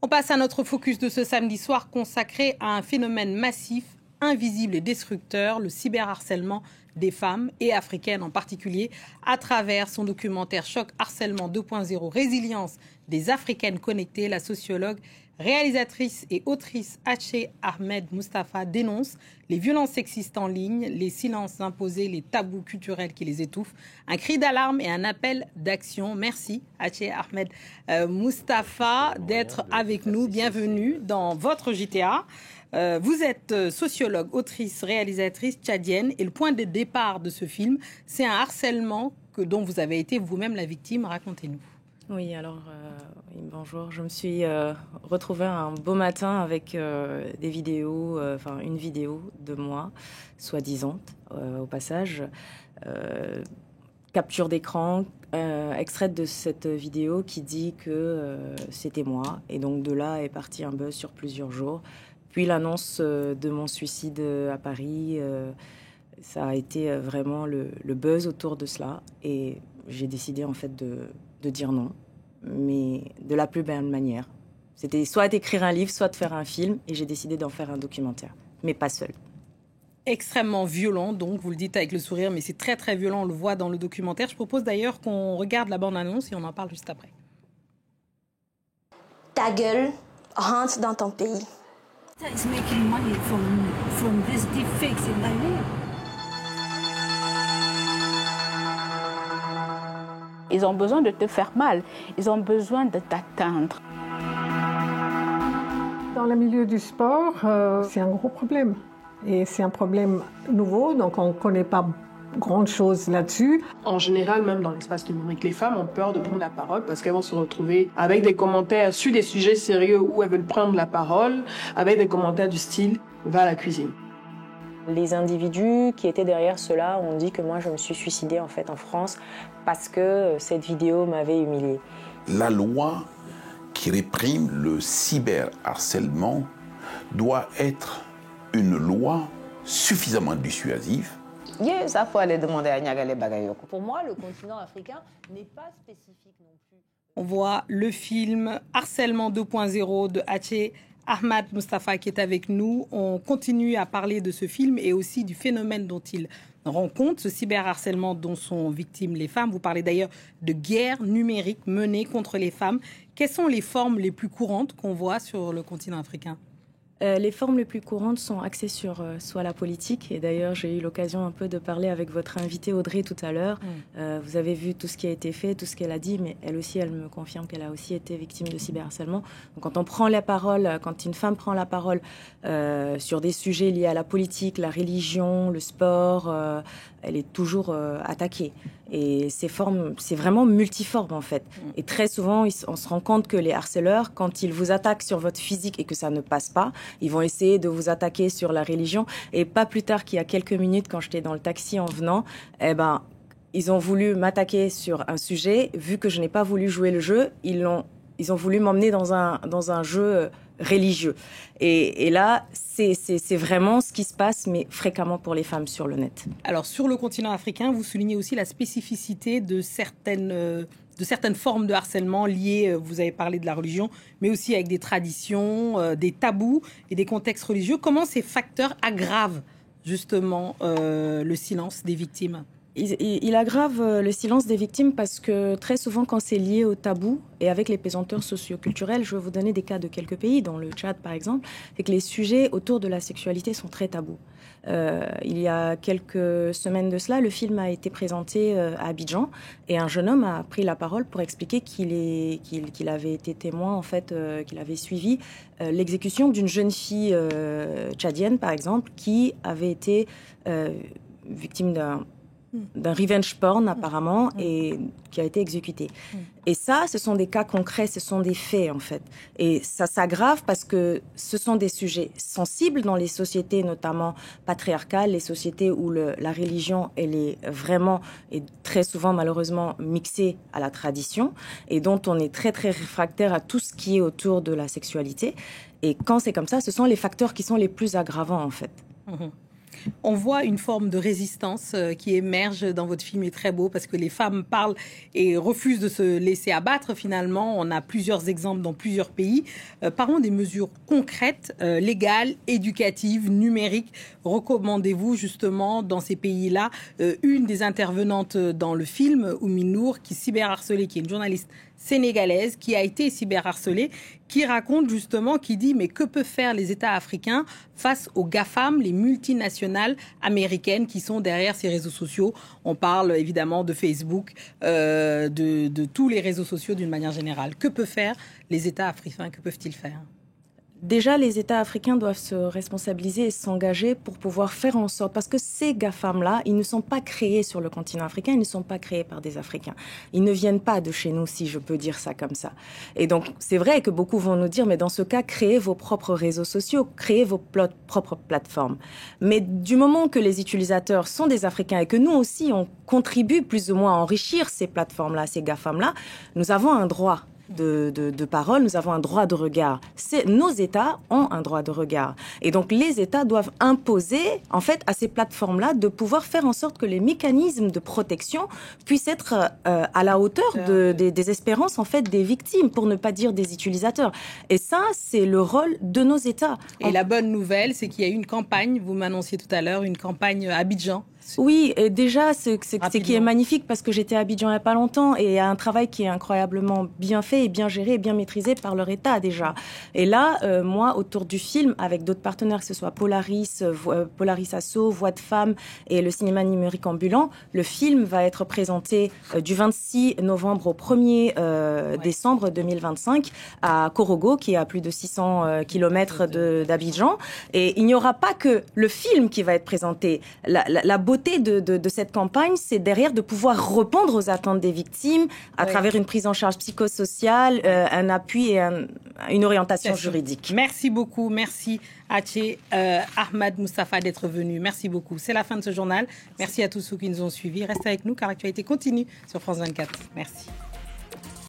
On passe à notre focus de ce samedi soir consacré à un phénomène massif, invisible et destructeur, le cyberharcèlement des femmes et africaines en particulier, à travers son documentaire Choc Harcèlement 2.0 Résilience des Africaines connectées. La sociologue, réalisatrice et autrice Haché Ahmed Mustafa dénonce les violences sexistes en ligne, les silences imposés, les tabous culturels qui les étouffent. Un cri d'alarme et un appel d'action. Merci Haché Ahmed Mustafa d'être avec nous. Bienvenue dans votre JTA. Vous êtes sociologue, autrice, réalisatrice tchadienne et le point de départ de ce film, c'est un harcèlement dont vous avez été vous-même la victime. Racontez-nous. Oui, alors, bonjour. Je me suis retrouvée un beau matin avec des vidéos, une vidéo de moi, soi-disant, au passage. Capture d'écran, extraite de cette vidéo qui dit que c'était moi. Et donc de là est parti un buzz sur plusieurs jours. Puis l'annonce de mon suicide à Paris, ça a été vraiment le buzz autour de cela. Et j'ai décidé en fait de dire non, mais de la plus belle manière. C'était soit d'écrire un livre, soit de faire un film. Et j'ai décidé d'en faire un documentaire, mais pas seule. Extrêmement violent, donc vous le dites avec le sourire, mais c'est très très violent, on le voit dans le documentaire. Je propose d'ailleurs qu'on regarde la bande-annonce et on en parle juste après. Ta gueule rentre dans ton pays. Is making money from this deepfakes in Nigeria. Ils ont besoin de te faire mal, ils ont besoin de t'atteindre. Dans le milieu du sport, c'est un gros problème. Et c'est un problème nouveau, donc on ne connaît pas grand-chose là-dessus. En général, même dans l'espace numérique, les femmes ont peur de prendre la parole parce qu'elles vont se retrouver avec des commentaires sur des sujets sérieux où elles veulent prendre la parole, avec des commentaires du style « va à la cuisine ». Les individus qui étaient derrière cela ont dit que moi je me suis suicidée en fait en France parce que cette vidéo m'avait humiliée. La loi qui réprime le cyberharcèlement doit être une loi suffisamment dissuasive. Ça faut aller demander à Niagale Bagayoko. Pour moi, le continent africain n'est pas spécifique non plus. On voit le film Harcèlement 2.0 de Haché Ahmed Mustafa qui est avec nous. On continue à parler de ce film et aussi du phénomène dont il rend compte, ce cyberharcèlement dont sont victimes les femmes. Vous parlez d'ailleurs de guerre numérique menée contre les femmes. Quelles sont les formes les plus courantes qu'on voit sur le continent africain ? Les formes les plus courantes sont axées sur soit la politique, et d'ailleurs j'ai eu l'occasion un peu de parler avec votre invitée Audrey tout à l'heure. Vous avez vu tout ce qui a été fait, tout ce qu'elle a dit, mais elle aussi, elle me confirme qu'elle a aussi été victime de cyberharcèlement. Donc quand on prend la parole, quand une femme prend la parole sur des sujets liés à la politique, la religion, le sport, elle est toujours attaquée. Et ces formes, c'est vraiment multiforme en fait. Et très souvent, on se rend compte que les harceleurs, quand ils vous attaquent sur votre physique et que ça ne passe pas, ils vont essayer de vous attaquer sur la religion. Et pas plus tard qu'il y a quelques minutes, quand j'étais dans le taxi en venant, ils ont voulu m'attaquer sur un sujet. Vu que je n'ai pas voulu jouer le jeu, ils ont voulu m'emmener dans un jeu religieux. Et là, c'est vraiment ce qui se passe, mais fréquemment pour les femmes sur le net. Alors, sur le continent africain, vous soulignez aussi la spécificité de certaines formes de harcèlement liées, vous avez parlé de la religion, mais aussi avec des traditions, des tabous et des contextes religieux. Comment ces facteurs aggravent justement le silence des victimes ? Il aggrave le silence des victimes parce que très souvent, quand c'est lié au tabou et avec les pesanteurs socioculturelles, je vais vous donner des cas de quelques pays, dans le Tchad par exemple, c'est que les sujets autour de la sexualité sont très tabous. Il y a quelques semaines de cela, le film a été présenté à Abidjan et un jeune homme a pris la parole pour expliquer qu'il avait été témoin, en fait, qu'il avait suivi l'exécution d'une jeune fille tchadienne, par exemple, qui avait été victime d'un revenge porn apparemment et qui a été exécuté. Et ça, ce sont des cas concrets, ce sont des faits en fait. Et ça s'aggrave parce que ce sont des sujets sensibles dans les sociétés notamment patriarcales, les sociétés où la religion elle est vraiment et très souvent malheureusement mixée à la tradition et dont on est très très réfractaire à tout ce qui est autour de la sexualité. Et quand c'est comme ça, ce sont les facteurs qui sont les plus aggravants en fait. On voit une forme de résistance qui émerge dans votre film, est très beau parce que les femmes parlent et refusent de se laisser abattre finalement. On a plusieurs exemples dans plusieurs pays. Parlons des mesures concrètes, légales, éducatives, numériques. Recommandez-vous justement dans ces pays-là une des intervenantes dans le film, Oumy Nour, qui cyberharcelée, qui est une journaliste sénégalaise qui a été cyberharcelée, qui raconte justement, qui dit mais que peuvent faire les États africains face aux GAFAM, les multinationales américaines qui sont derrière ces réseaux sociaux. On parle évidemment de Facebook, de tous les réseaux sociaux d'une manière générale. Que peuvent faire les États africains? Que peuvent-ils faire? Déjà, les États africains doivent se responsabiliser et s'engager pour pouvoir faire en sorte, parce que ces GAFAM-là, ils ne sont pas créés sur le continent africain, ils ne sont pas créés par des Africains. Ils ne viennent pas de chez nous, si je peux dire ça comme ça. Et donc, c'est vrai que beaucoup vont nous dire, mais dans ce cas, créez vos propres réseaux sociaux, créez vos propres plateformes. Mais du moment que les utilisateurs sont des Africains et que nous aussi, on contribue plus ou moins à enrichir ces plateformes-là, ces GAFAM-là, nous avons un droit de parole, nous avons un droit de regard. Nos États ont un droit de regard. Et donc, les États doivent imposer, en fait, à ces plateformes-là de pouvoir faire en sorte que les mécanismes de protection puissent être à la hauteur des espérances, en fait, des victimes, pour ne pas dire des utilisateurs. Et ça, c'est le rôle de nos États. Et la bonne nouvelle, c'est qu'il y a eu une campagne, vous m'annonciez tout à l'heure, une campagne à Abidjan. Oui, et déjà, ce qui est magnifique, parce que j'étais à Abidjan il n'y a pas longtemps, et il y a un travail qui est incroyablement bien fait et bien géré et bien maîtrisé par leur État déjà. Et là, moi, autour du film, avec d'autres partenaires, que ce soit Polaris Asso, Voix de Femmes et le cinéma numérique ambulant, le film va être présenté du 26 novembre au 1er décembre 2025 à Korogo, qui est à plus de 600 kilomètres d'Abidjan. Et il n'y aura pas que le film qui va être présenté. La beauté de cette campagne, c'est derrière de pouvoir répondre aux attentes des victimes à travers une prise en charge psychosociale, un appui et une orientation juridique. Merci beaucoup. Merci Atché, Ahmad Moustapha d'être venu. Merci beaucoup. C'est la fin de ce journal. Merci à tous ceux qui nous ont suivis. Restez avec nous car l'actualité continue sur France 24. Merci.